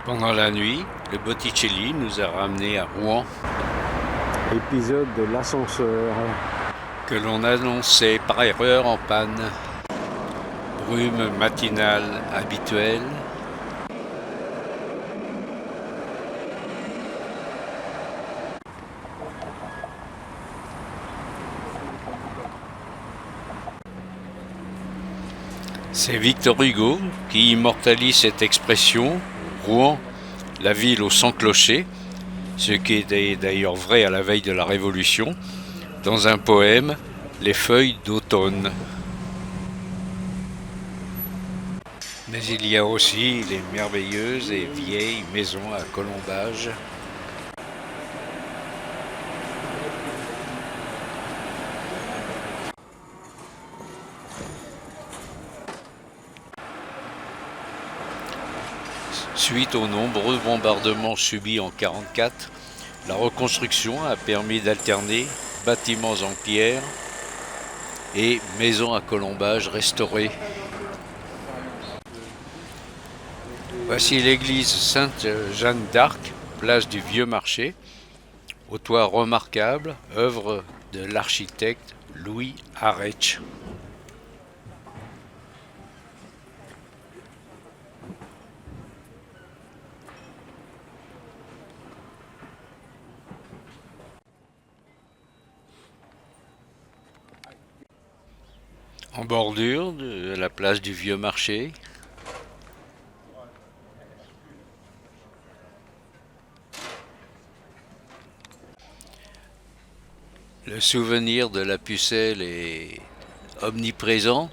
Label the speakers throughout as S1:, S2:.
S1: Pendant la nuit, le Botticelli nous a ramenés à Rouen,
S2: Épisode de l'ascenseur.
S1: que l'on annonçait par erreur en panne. Brume matinale habituelle. C'est Victor Hugo qui immortalise cette expression, Rouen, la ville aux 100 clochers, ce qui était d'ailleurs vrai à la veille de la Révolution, dans un poème, Les feuilles d'automne. Mais il y a aussi les merveilleuses et vieilles maisons à colombage. Suite aux nombreux bombardements subis en 1944, la reconstruction a permis d'alterner bâtiments en pierre et maisons à colombage restaurées. Voici l'église Sainte-Jeanne d'Arc, place du Vieux Marché, au toit remarquable, œuvre de l'architecte Louis Arech. En bordure de la place du Vieux Marché, le souvenir de la pucelle est omniprésent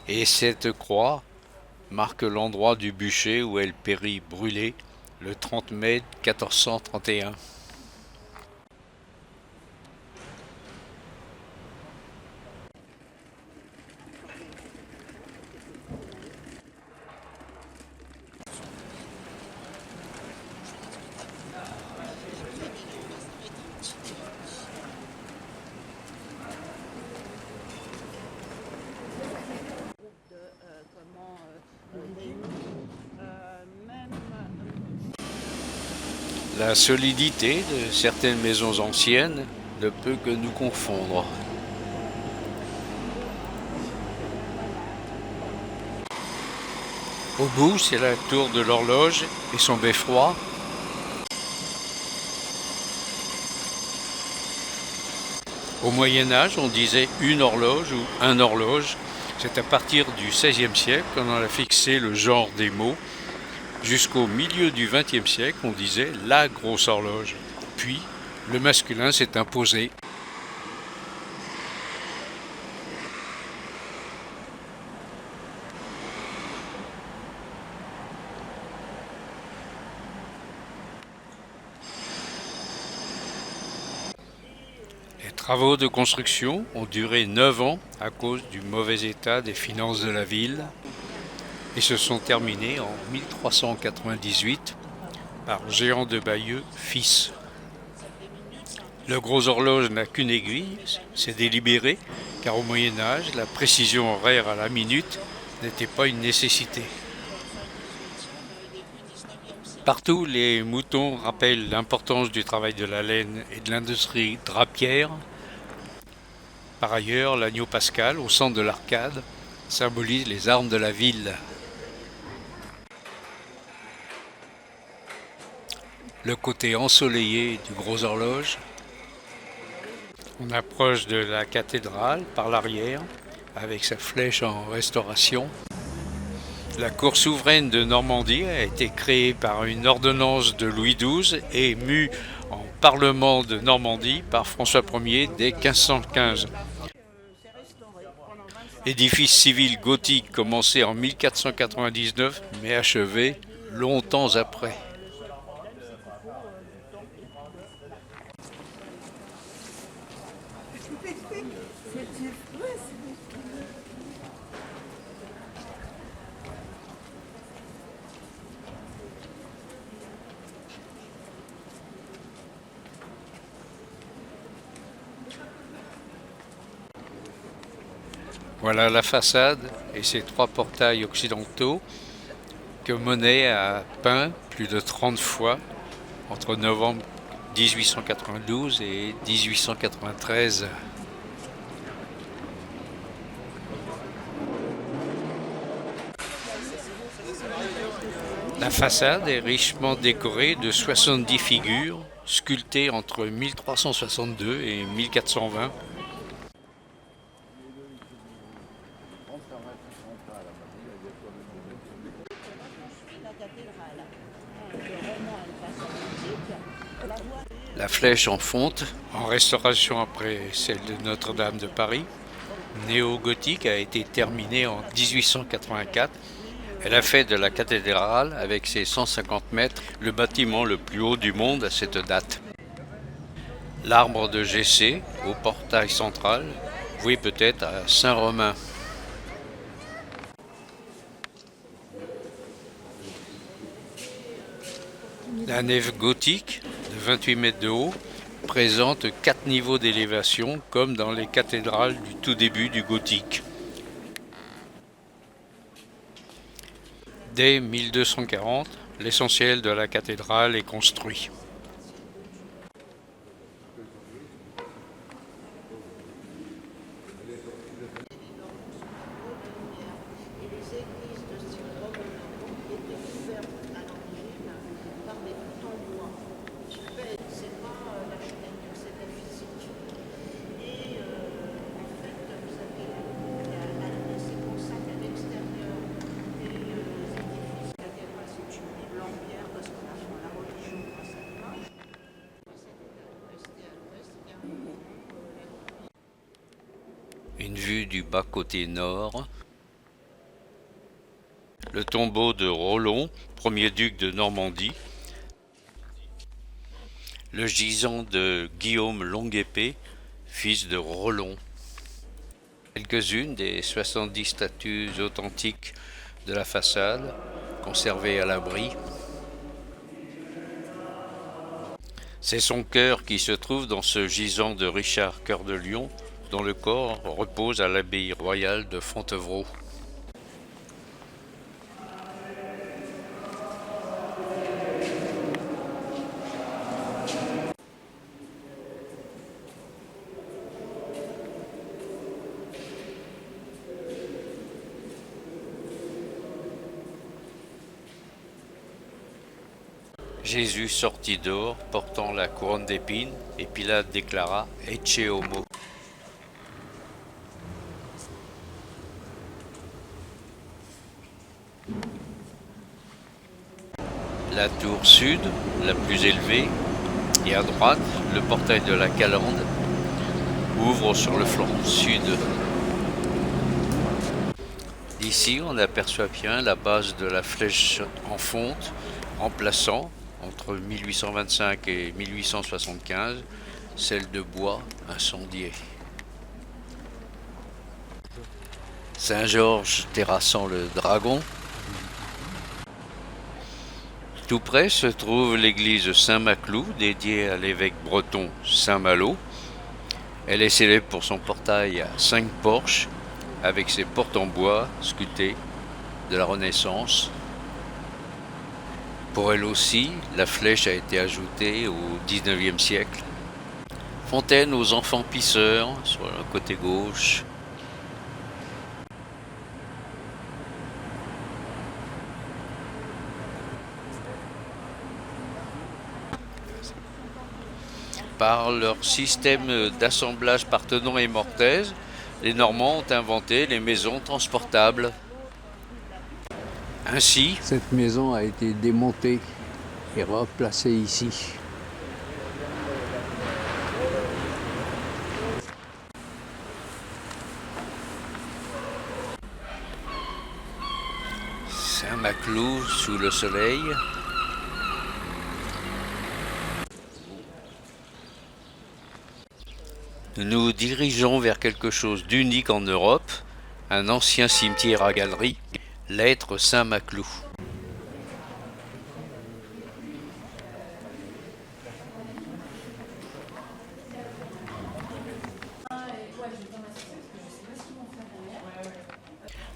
S1: et cette croix marque l'endroit du bûcher où elle périt brûlée le 30 mai 1431. La solidité de certaines maisons anciennes ne peut que nous confondre. Au bout, c'est la tour de l'horloge et son beffroi. Au Moyen Âge, on disait une horloge ou un horloge. C'est à partir du XVIe siècle qu'on en a fixé le genre des mots. Jusqu'au milieu du XXe siècle, on disait la grosse horloge. Puis, le masculin s'est imposé. Les travaux de construction ont duré 9 ans à cause du mauvais état des finances de la ville et se sont terminés en 1398 par Jehan de Bayeux, fils. Le gros horloge n'a qu'une aiguille, c'est délibéré, car au Moyen Âge, la précision horaire à la minute n'était pas une nécessité. Partout, les moutons rappellent l'importance du travail de la laine et de l'industrie drapière. Par ailleurs, l'agneau pascal, au centre de l'arcade, symbolise les armes de la ville. Le côté ensoleillé du gros horloge. On approche de la cathédrale par l'arrière, avec sa flèche en restauration. La cour souveraine de Normandie a été créée par une ordonnance de Louis XII et mue en Parlement de Normandie par François Ier dès 1515. Édifice civil gothique commencé en 1499 mais achevé longtemps après. Voilà la façade et ses 3 portails occidentaux que Monet a peint plus de 30 fois entre novembre 1892 et 1893. La façade est richement décorée de 70 figures sculptées entre 1362 et 1420. La flèche en fonte, en restauration après celle de Notre-Dame de Paris, néo-gothique, a été terminée en 1884. Elle a fait de la cathédrale, avec ses 150 mètres, le bâtiment le plus haut du monde à cette date. L'arbre de Jessé, au portail central, voué peut-être à Saint-Romain. La nef gothique, de 28 mètres de haut, présente 4 niveaux d'élévation, comme dans les cathédrales du tout début du gothique. Dès 1240, l'essentiel de la cathédrale est construit. Une vue du bas-côté nord. Le tombeau de Rollon, premier duc de Normandie. Le gisant de Guillaume Longue-Épée, fils de Rollon. Quelques-unes des 70 statues authentiques de la façade, conservées à l'abri. C'est son cœur qui se trouve dans ce gisant de Richard Cœur de Lion, dont le corps repose à l'abbaye royale de Fontevraud. Jésus sortit dehors, portant la couronne d'épines, et Pilate déclara « Ecce homo ». La tour sud, la plus élevée, et à droite, le portail de la Calandre, ouvre sur le flanc sud. D'ici, on aperçoit bien la base de la flèche en fonte, remplaçant, entre 1825 et 1875, celle de bois incendiée. Saint-Georges terrassant le dragon. Tout près se trouve l'église Saint-Maclou, dédiée à l'évêque breton Saint-Malo. Elle est célèbre pour son portail à 5 porches, avec ses portes en bois sculptées de la Renaissance. Pour elle aussi, la flèche a été ajoutée au XIXe siècle. Fontaine aux enfants pisseurs sur le côté gauche. Par leur système d'assemblage par Tenon et Mortaise, les Normands ont inventé les maisons transportables. Ainsi,
S2: cette maison a été démontée et replacée ici.
S1: Saint-Maclou sous le soleil. Nous nous dirigeons vers quelque chose d'unique en Europe, un ancien cimetière à galeries, l'être Saint-Maclou.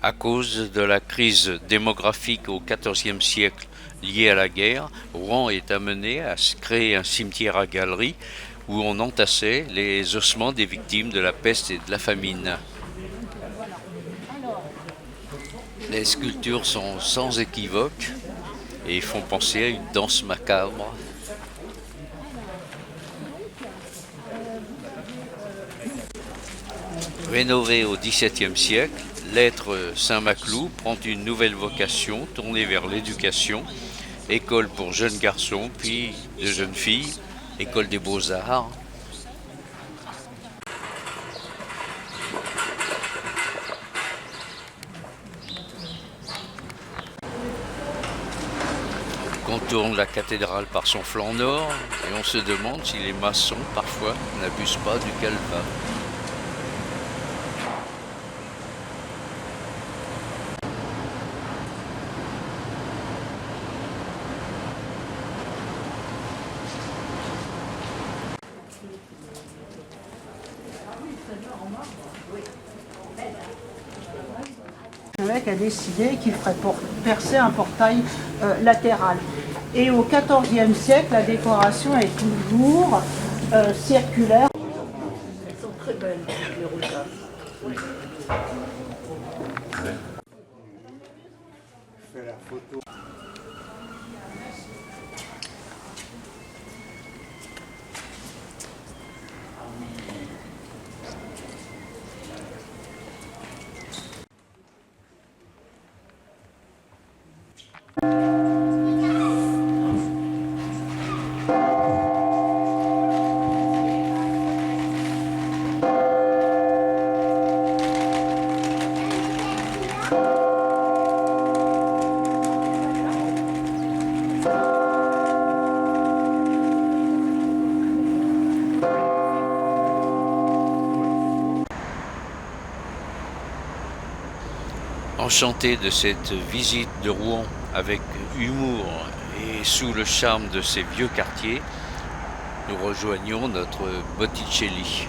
S1: À cause de la crise démographique au XIVe siècle liée à la guerre, Rouen est amené à créer un cimetière à galeries où on entassait les ossements des victimes de la peste et de la famine. Les sculptures sont sans équivoque et font penser à une danse macabre. Rénové au XVIIe siècle, l'être Saint-Maclou prend une nouvelle vocation tournée vers l'éducation, école pour jeunes garçons puis de jeunes filles, école des beaux-arts. On contourne la cathédrale par son flanc nord et on se demande si les maçons parfois n'abusent pas du calva.
S3: L'évêque a décidé qu'il ferait percer un portail latéral. Et au XIVe siècle, la décoration est toujours circulaire. Elles sont très belles, les rosaces. Fais la photo.
S1: Enchanté de cette visite de Rouen avec humour et sous le charme de ces vieux quartiers, nous rejoignons notre Botticelli.